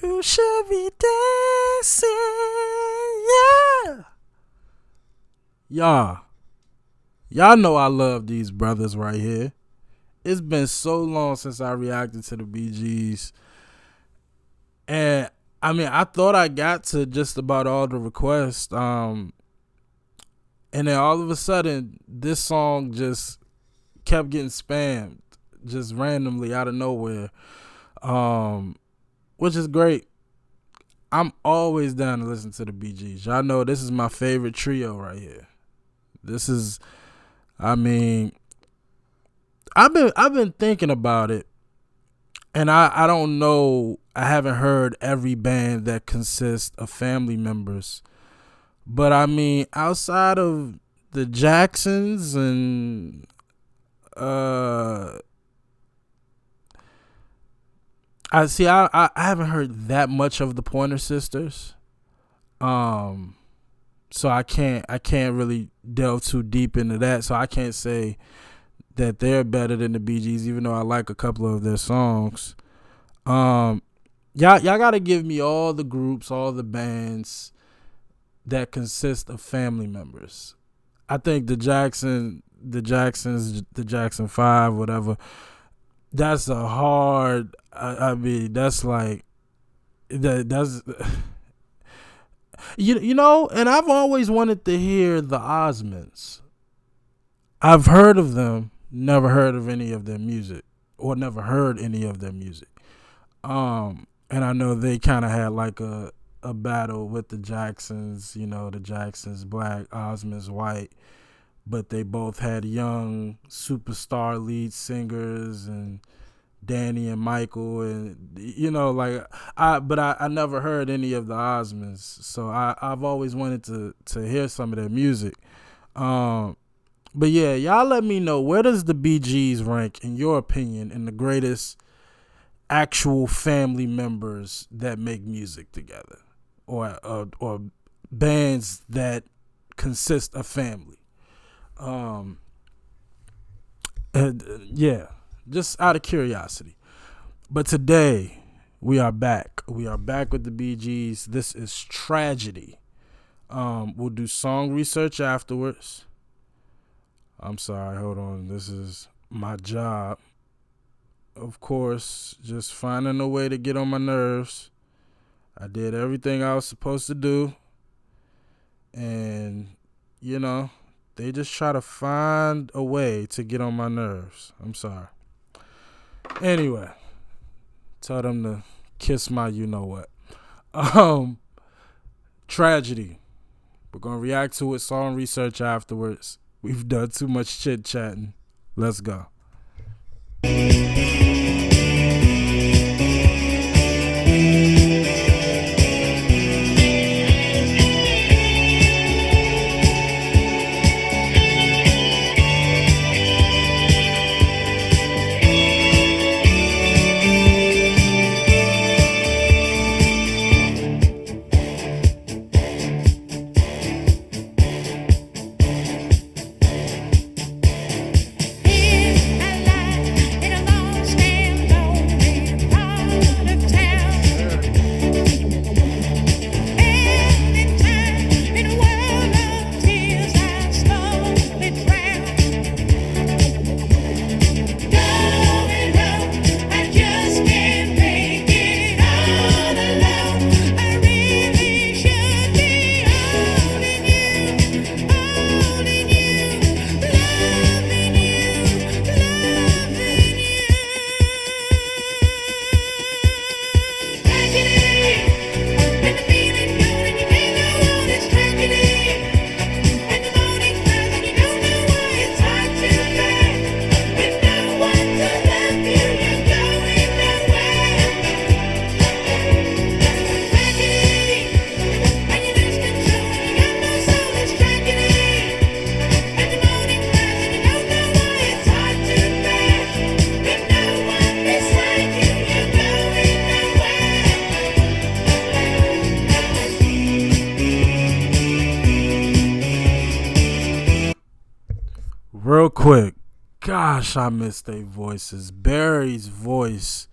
You should be dancing, yeah. Y'all, y'all know I love these brothers right here. It's been so long since I reacted to the BGs. And I mean, I thought I got to just about all the requests. And then all of a sudden, this song just kept getting spammed just randomly out of nowhere. Which is great. I'm always down to listen to the BGs. Y'all know this is my favorite trio right here. This is, I mean, I've been thinking about it, and I don't know. I haven't heard every band that consists of family members, but I mean, outside of the Jacksons and I see. I haven't heard that much of the Pointer Sisters. So I can't really delve too deep into that. So I can't say that they're better than the Bee Gees, even though I like a couple of their songs. Y'all gotta give me all the groups, all the bands that consist of family members. I think the Jacksons, the Jackson Five, whatever. That's a hard. I mean, that's like that's you know. And I've always wanted to hear the Osmonds. I've heard of them, never heard of any of their music, or never heard any of their music. And I know they kind of had like a battle with the Jacksons. You know, the Jacksons black, Osmonds white, but they both had young superstar lead singers and Danny and Michael, and you know, like I never heard any of the Osmonds, so I've always wanted to hear some of their music. But yeah, y'all let me know, where does the Bee Gees rank in your opinion in the greatest actual family members that make music together, or bands that consist of family. Yeah, just out of curiosity. But today we are back. We are back with the Bee Gees. This is Tragedy. We'll do song research afterwards. I'm sorry, hold on. This is my job. Of course, just finding a way to get on my nerves. I did everything I was supposed to do. And, you know, they just try to find a way to get on my nerves. I'm sorry. Anyway, tell them to kiss my you know what. Tragedy. We're gonna react to it, song research afterwards. We've done too much chit chatting. Let's go. Real quick, gosh, I miss their voices. Barry's voice,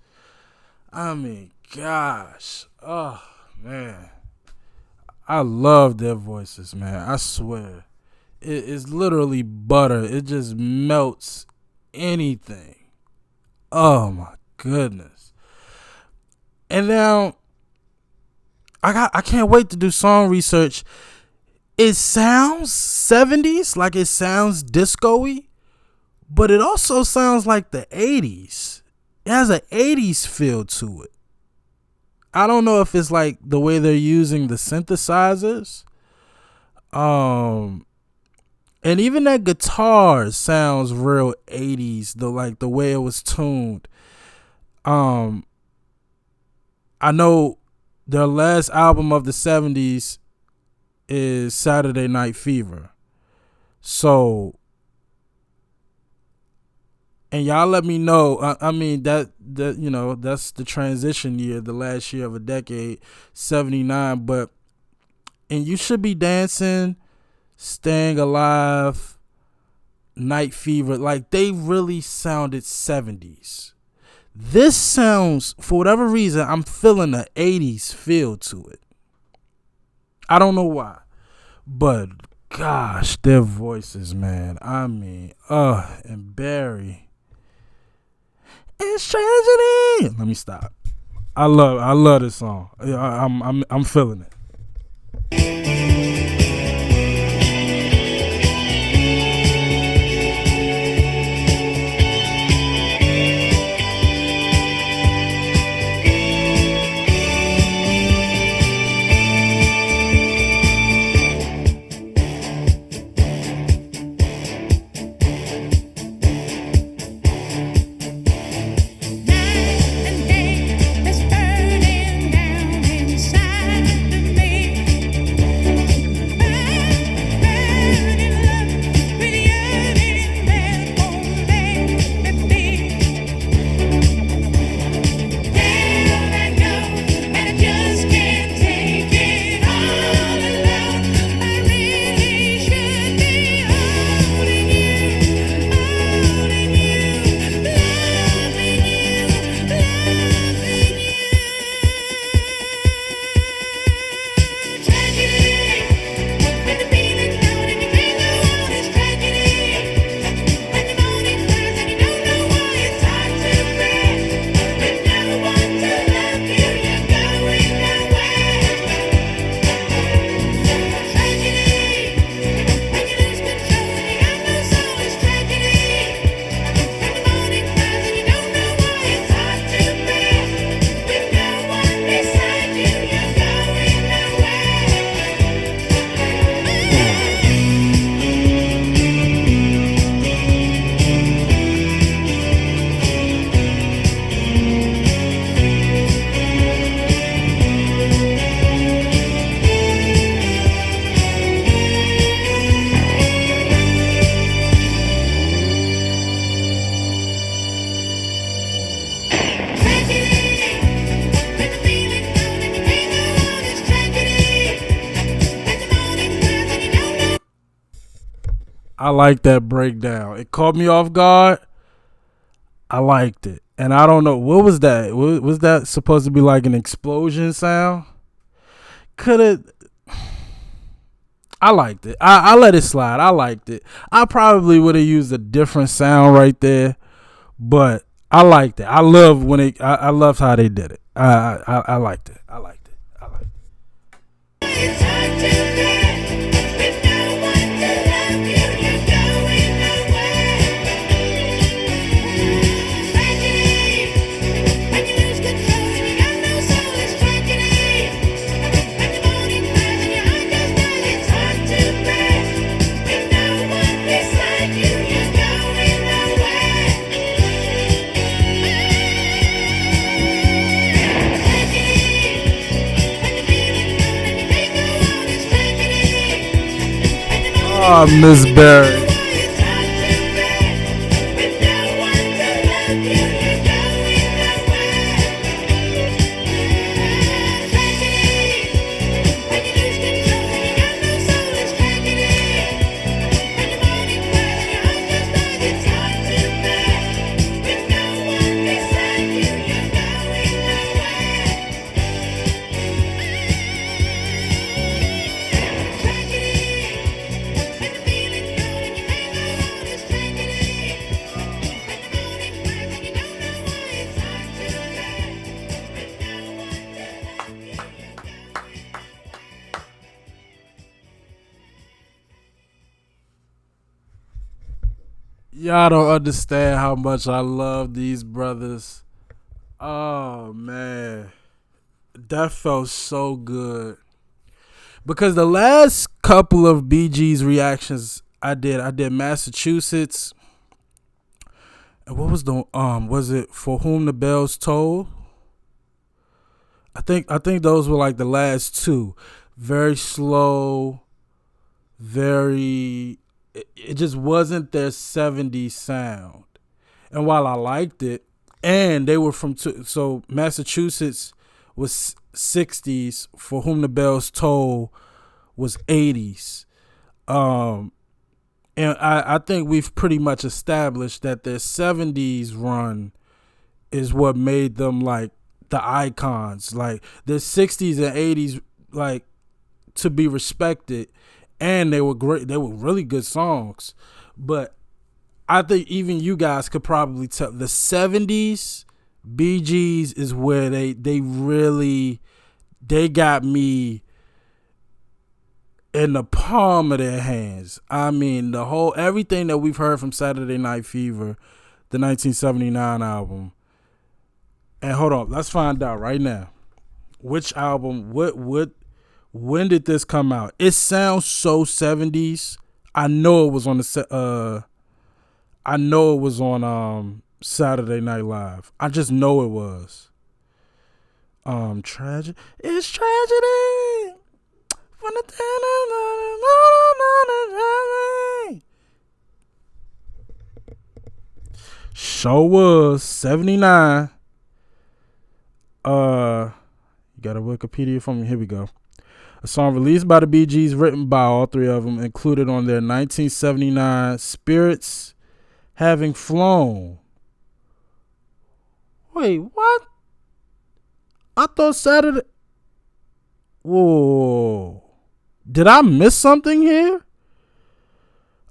I mean, gosh. Oh man, I love their voices, man. I swear, it's literally butter. It just melts anything. Oh my goodness. And now I can't wait to do song research. It sounds 70s, like it sounds disco-y, but it also sounds like the 80s. It has an 80s feel to it. I don't know if it's like the way they're using the synthesizers. And even that guitar sounds real 80s, the way it was tuned. I know their last album of the 70s is Saturday Night Fever. So, and y'all let me know. I mean that that's the transition year, the last year of a decade, 79. But and You Should Be Dancing, Staying Alive, Night Fever, like they really sounded 70s. This sounds, for whatever reason, I'm feeling the 80s feel to it. I don't know why, but gosh, their voices, man. I mean, and Barry. It's tragedy. Let me stop. I love this song. I'm feeling it. I like that breakdown. It caught me off guard. I liked it. And I don't know, what was that? Was that supposed to be like an explosion sound? Could it? I liked it. I let it slide. I liked it. I probably would have used a different sound right there, but I liked it. I love when it. I loved how they did it. I liked it. I liked it. I liked it. Oh, Miss Barry. Y'all don't understand how much I love these brothers. Oh man, that felt so good because the last couple of BG's reactions I did Massachusetts. And what was the was it For Whom the Bells Toll? I think those were like the last two. Very slow, very it just wasn't their 70s sound. And while I liked it, and they were so Massachusetts was 60s, For Whom the Bells Toll was 80s. Um and I think we've pretty much established that their 70s run is what made them like the icons. Like the 60s and 80s, like to be respected, and they were great. They were really good songs, but I think even you guys could probably tell the 70s BGs is where they really they got me in the palm of their hands. I mean, the whole everything that we've heard from Saturday Night Fever, the 1979 album. And hold on, let's find out right now. Which album? What? When did this come out? It sounds so 70s. I know it was on I know it was on Saturday Night Live. I just know it was. Tragic. It's tragedy. From the show was 79. You got a Wikipedia from me. Here we go. A song released by the Bee Gees, written by all three of them, included on their 1979 Spirits Having Flown. Wait, what? I thought Saturday. Whoa. Did I miss something here?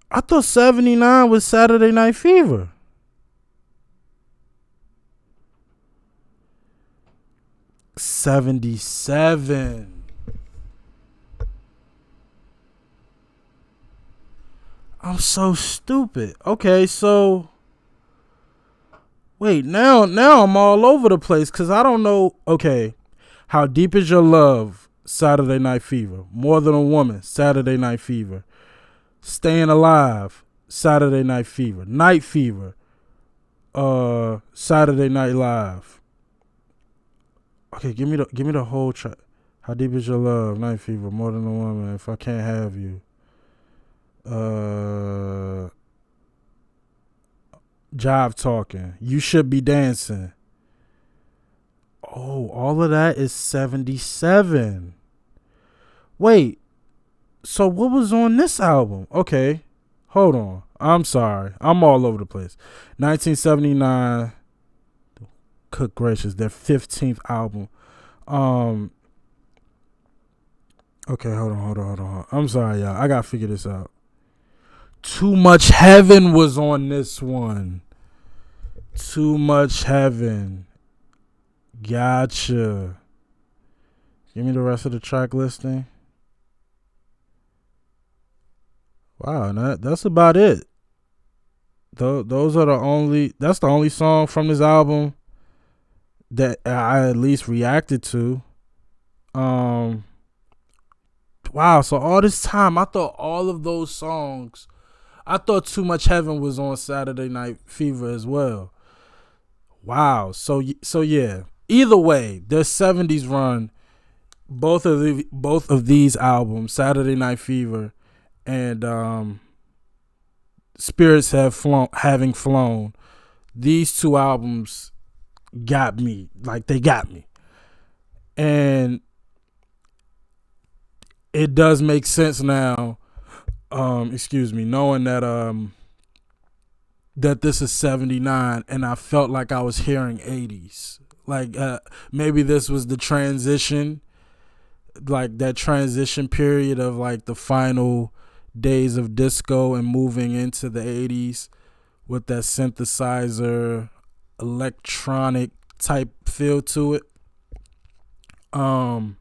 I thought 79 was Saturday Night Fever. '77. I'm so stupid. Okay, so wait, now I'm all over the place because I don't know. Okay, How Deep Is Your Love? Saturday Night Fever. More Than a Woman? Saturday Night Fever. Staying Alive? Saturday Night Fever. Night Fever? Saturday Night Live. Okay, give me the whole track. How Deep Is Your Love? Night Fever. More Than a Woman? If I Can't Have You. Jive Talking. You Should Be Dancing. Oh, all of that is 77. Wait, so what was on this album? Okay, hold on. I'm sorry. I'm all over the place. 1979. Good gracious, their 15th album. Okay, hold on. I'm sorry, y'all. I gotta figure this out. Too Much Heaven was on this one. Too Much Heaven. Gotcha. Give me the rest of the track listing. Wow, that's about it. Those are the only. That's the only song from this album that I at least reacted to. Wow. So all this time, I thought all of those songs. I thought Too Much Heaven was on Saturday Night Fever as well. Wow. So yeah. Either way, their 70s run, both of these albums, Saturday Night Fever and Spirits Having Flown, these two albums got me. Like, they got me. And it does make sense now, knowing that that this is 79 and I felt like I was hearing 80s. Like maybe this was the transition, like that transition period of like the final days of disco and moving into the 80s with that synthesizer electronic type feel to it. Man,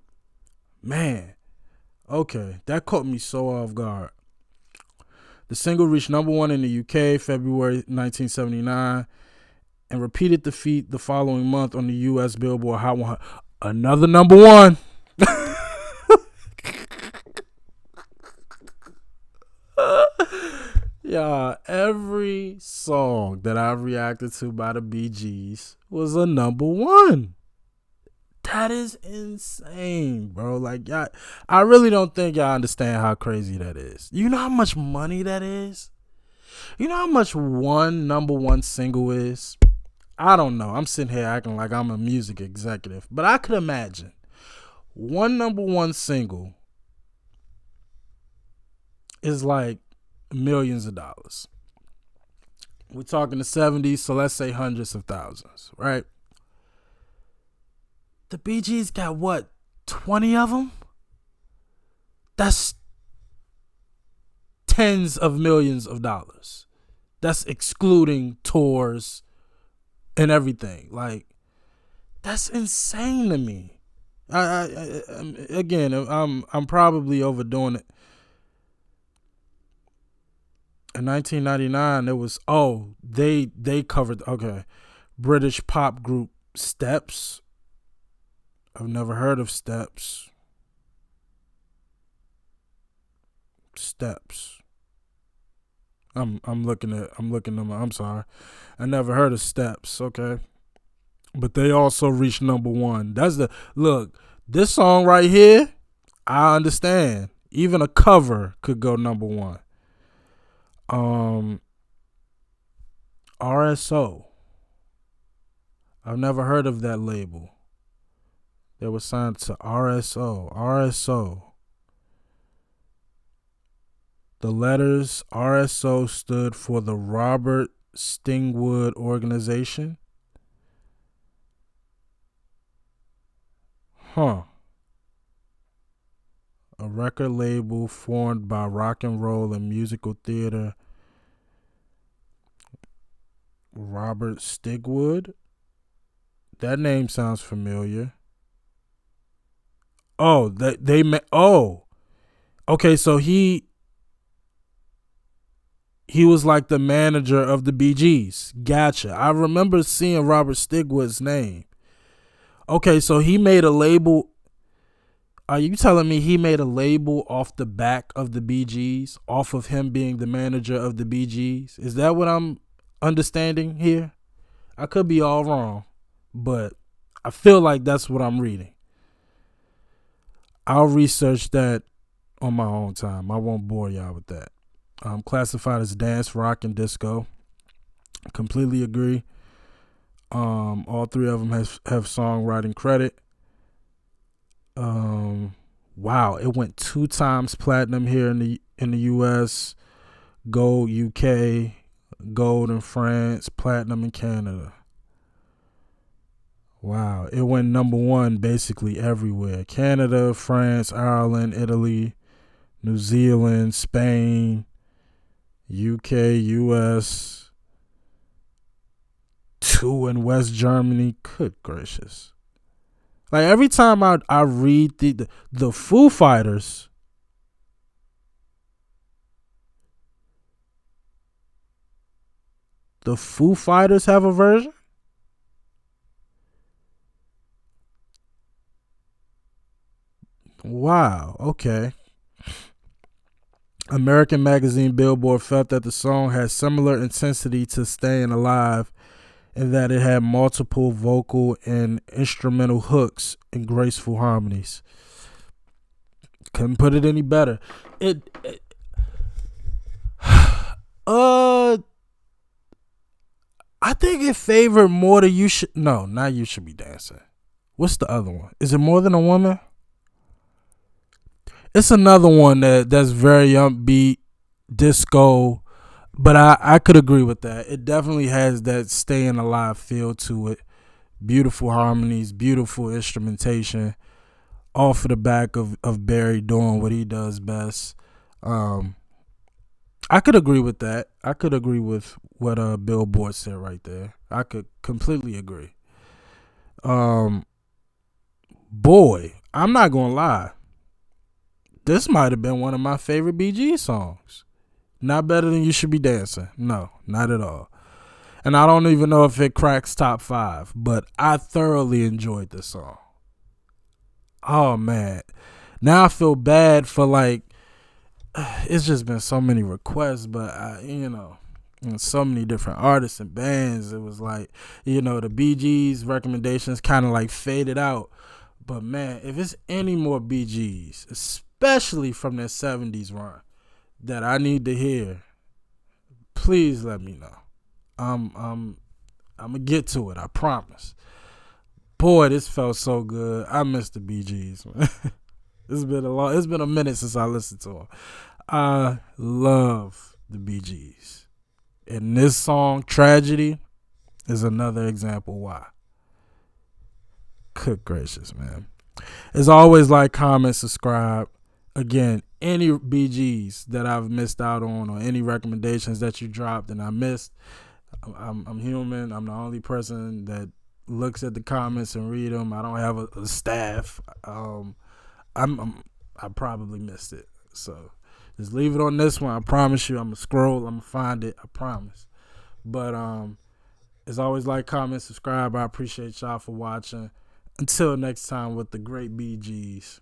okay, that caught me so off guard. The single reached number one in the UK February 1979 and repeated the feat the following month on the US Billboard Hot 100. Another number one. Yeah, every song that I've reacted to by the Bee Gees was a number one. That is insane, bro. Like, y'all, I really don't think y'all understand how crazy that is. You know how much money that is? You know how much one number one single is? I don't know. I'm sitting here acting like I'm a music executive, but I could imagine one number one single is like millions of dollars. We're talking the 70s, so let's say hundreds of thousands, right? The Bee Gees got what, 20 of them? That's tens of millions of dollars. That's excluding tours and everything. Like, that's insane to me. I'm probably overdoing it. In 1999, there was they covered British pop group Steps. I've never heard of Steps. Steps. I'm sorry. I never heard of Steps, okay? But they also reached number one. This song right here, I understand. Even a cover could go number one. RSO. I've never heard of that label. They were signed to RSO. RSO. The letters RSO stood for the Robert Stingwood Organization. A record label formed by rock and roll and musical theater Robert Stigwood. That name sounds familiar. Okay, so he was like the manager of the Bee Gees. Gotcha. I remember seeing Robert Stigwood's name. Okay, so he made a label. Are you telling me he made a label off the back of the Bee Gees, off of him being the manager of the Bee Gees? Is that what I'm understanding here? I could be all wrong, but I feel like that's what I'm reading. I'll research that on my own time. I won't bore y'all with that. Classified as dance, rock, and disco. Completely agree. All three of them have songwriting credit. Wow, it went 2 times platinum here in the US, gold UK, gold in France, platinum in Canada. Wow, it went number one basically everywhere. Canada, France, Ireland, Italy, New Zealand, Spain, UK, US, 2 in West Germany. Good gracious. Like, every time I read the Foo Fighters, have a version? Wow, okay. American magazine Billboard felt that the song had similar intensity to Staying Alive in that it had multiple vocal and instrumental hooks and graceful harmonies. Couldn't put it any better. I think it favored more to not You Should Be Dancing. What's the other one? Is it More Than a Woman? It's another one that's very upbeat, disco, but I could agree with that. It definitely has that Staying Alive feel to it. Beautiful harmonies, beautiful instrumentation, off of the back of Barry doing what he does best. I could agree with that. I could agree with what Billboard said right there. I could completely agree. Boy, I'm not gonna lie. This might have been one of my favorite Bee Gees songs. Not better than You Should Be Dancing. No, not at all. And I don't even know if it cracks top 5, but I thoroughly enjoyed this song. Oh man, now I feel bad for like. It's just been so many requests, but and so many different artists and bands. It was like, the Bee Gees recommendations kind of like faded out. But man, if it's any more Bee Gees, especially from their 70s run, that I need to hear, please let me know. I'm gonna get to it. I promise. Boy, this felt so good. I miss the Bee Gees. It's been a minute since I listened to them. I love the Bee Gees. And this song, Tragedy, is another example why. Good gracious, man. As always, like, comment, subscribe. Again, any BGs that I've missed out on or any recommendations that you dropped and I missed, I'm human. I'm the only person that looks at the comments and read them. I don't have a staff. I probably missed it. So just leave it on this one. I promise you, I'm gonna scroll. I'm gonna find it. I promise. But as always, like, comment, subscribe. I appreciate y'all for watching. Until next time with the great BGs.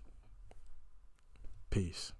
Peace.